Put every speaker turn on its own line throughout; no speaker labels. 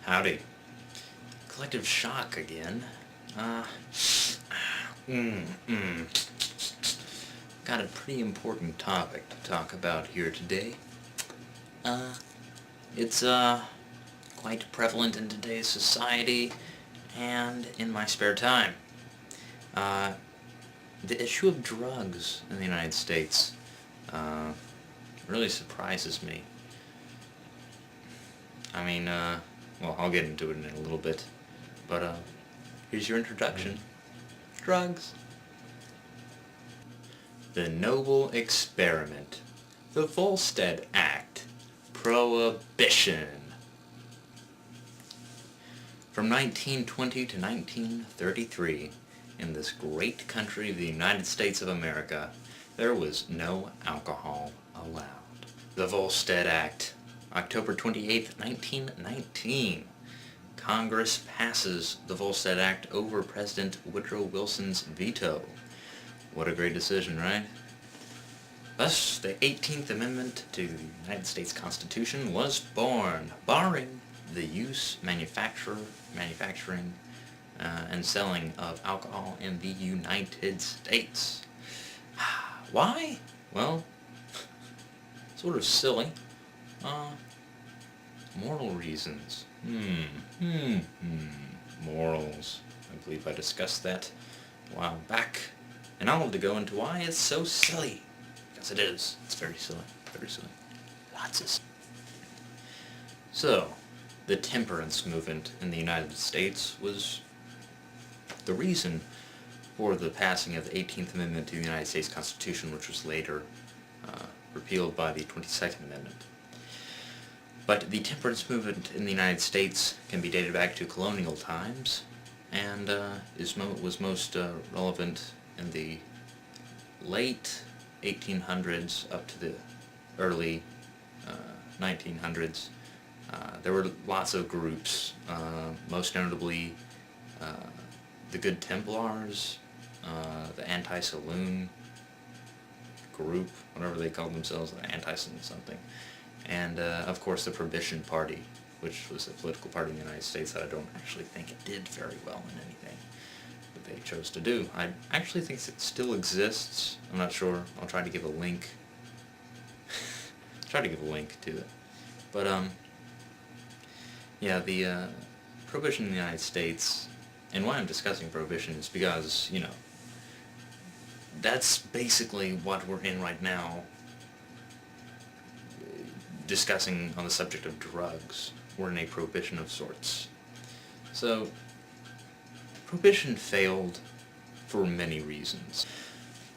Howdy. CollectiveShock again. Got a pretty important topic to talk about here today. It's quite prevalent in today's society and in my spare time. The issue of drugs in the United States really surprises me. I mean, well, I'll get into it in a little bit, but here's your introduction. Drugs. The Noble Experiment. The Volstead Act. Prohibition. From 1920 to 1933, in this great country of the United States of America, there was no alcohol allowed. The Volstead Act. October 28, 1919. Congress passes the Volstead Act over President Woodrow Wilson's veto. What a great decision, right? Thus, the 18th Amendment to the United States Constitution was born, barring the use, manufacturing, and selling of alcohol in the United States. Why? Well, sort of silly. Moral reasons. Morals. I believe I discussed that a while back. And I wanted to go into why it's so silly. Because it is. It's very silly. Very silly. Lots of silly. So, the temperance movement in the United States was the reason for the passing of the 18th Amendment to the United States Constitution, which was later repealed by the 22nd Amendment. But the temperance movement in the United States can be dated back to colonial times, and was most relevant in the late 1800s up to the early 1900s. There were lots of groups, most notably the Good Templars, the Anti-Saloon group, whatever they called themselves, the Anti-something, and of course the Prohibition Party, which was a political party in the United States that I don't actually think it did very well in anything that they chose to do. I actually think it still exists. I'm not sure. I'll try to give a link. To it. But yeah, the Prohibition in the United States, and why I'm discussing Prohibition is because, you know, that's basically what we're in right now, discussing on the subject of drugs. We're in a prohibition of sorts. So, Prohibition failed for many reasons.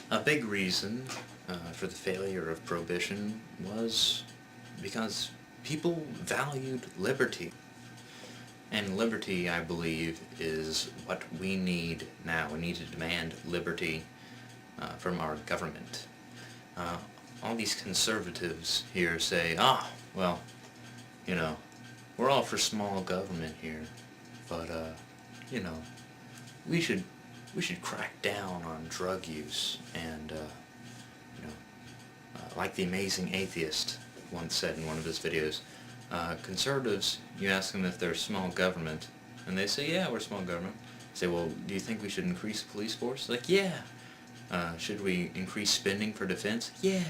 A big reason for the failure of Prohibition was because people valued liberty. And liberty, I believe, is what we need now. We need to demand liberty from our government. All these conservatives here say, well, you know, we're all for small government here, but, you know, we should crack down on drug use, and, you know, like the Amazing Atheist once said in one of his videos, conservatives, you ask them if they're small government, and they say, yeah, we're small government. You say, well, do you think we should increase the police force? Like, yeah. Should we increase spending for defense? Yeah.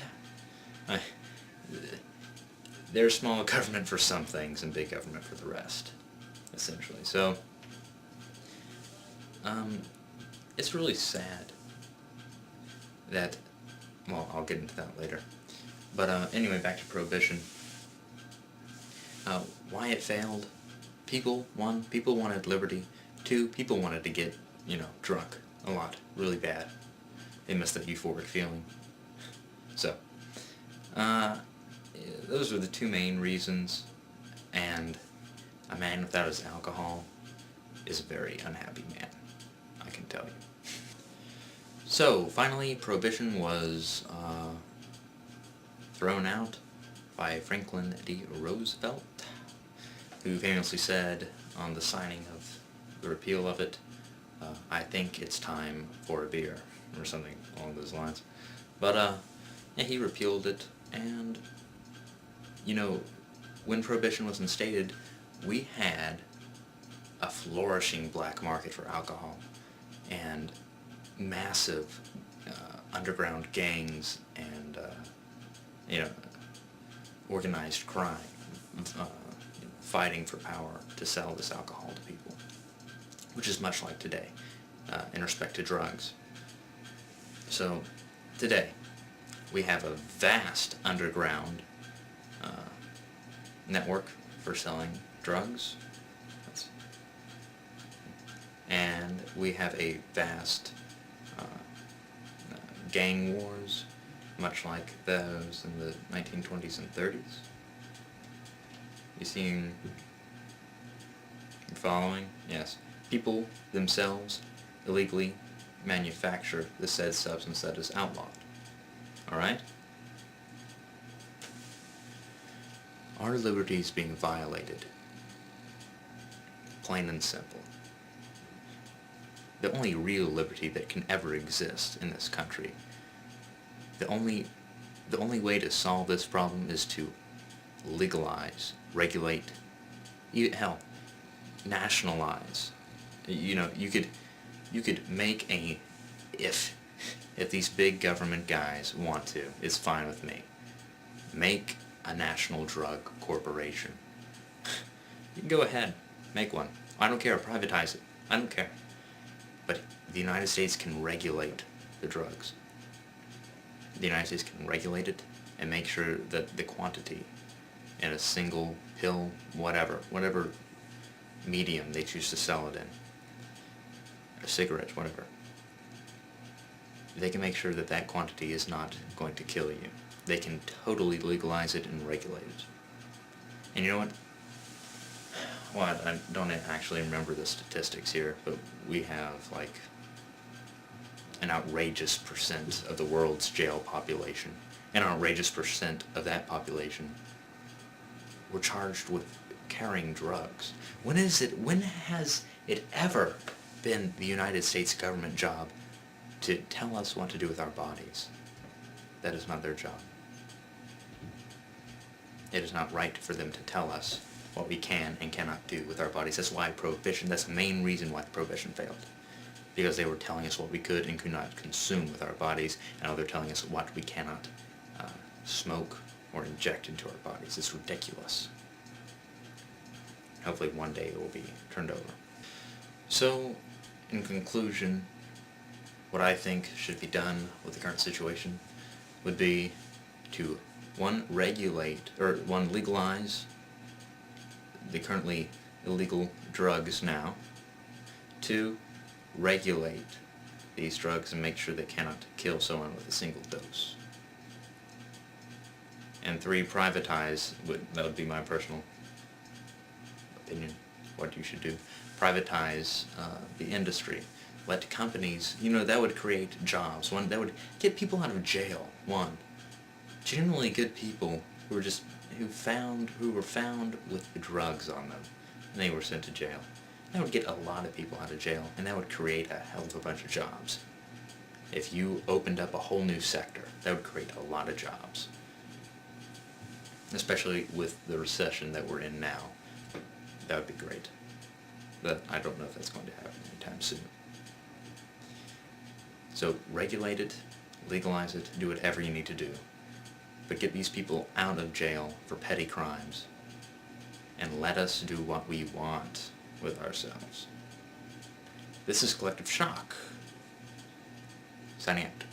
They're small government for some things and big government for the rest, essentially. So, it's really sad that, well, I'll get into that later. But anyway, back to Prohibition. Why it failed? One, people wanted liberty. Two, people wanted to get, you know, drunk a lot, really bad. They missed that euphoric feeling. So, those are the two main reasons, and a man without his alcohol is a very unhappy man, I can tell you. So, finally, Prohibition was thrown out by Franklin D. Roosevelt, who famously said on the signing of the repeal of it, I think it's time for a beer, or something along those lines. But, yeah, he repealed it, and, you know, when Prohibition was instated, we had a flourishing black market for alcohol and massive underground gangs and organized crime fighting for power to sell this alcohol to people, which is much like today in respect to drugs. So today we have a vast underground network for selling drugs, and we have a vast gang wars, much like those in the 1920s and 30s. You following? Yes. People themselves illegally manufacture the said substance that is outlawed. Alright? Our liberties being violated. Plain and simple. The only real liberty that can ever exist in this country. The only way to solve this problem is to legalize, regulate, hell, nationalize. You could make if these big government guys want to, it's fine with me. Make a national drug corporation. You can go ahead, make one. I don't care, privatize it. I don't care. But the United States can regulate the drugs. The United States can regulate it and make sure that the quantity in a single pill, whatever medium they choose to sell it in, a cigarette, whatever, they can make sure that that quantity is not going to kill you. They can totally legalize it and regulate it. And you know what? Well, I don't actually remember the statistics here, but we have like an outrageous percent of the world's jail population. An outrageous percent of that population were charged with carrying drugs. When has it ever been the United States government job to tell us what to do with our bodies? That is not their job. It is not right for them to tell us what we can and cannot do with our bodies. That's why Prohibition, that's the main reason why Prohibition failed. Because they were telling us what we could and could not consume with our bodies, and now they're telling us what we cannot smoke or inject into our bodies. It's ridiculous. Hopefully one day it will be turned over. So, in conclusion, what I think should be done with the current situation would be to, one, legalize the currently illegal drugs now. Two, regulate these drugs and make sure they cannot kill someone with a single dose. And three, privatize, that would be my personal opinion, what you should do. Privatize the industry. Let companies, that would create jobs. One, that would get people out of jail. One, generally good people who were found with the drugs on them, and they were sent to jail. That would get a lot of people out of jail, and that would create a hell of a bunch of jobs. If you opened up a whole new sector, that would create a lot of jobs. Especially with the recession that we're in now. That would be great. But I don't know if that's going to happen anytime soon. So regulate it, legalize it, do whatever you need to do. But get these people out of jail for petty crimes. And let us do what we want with ourselves. This is CollectiveShock. Signing out.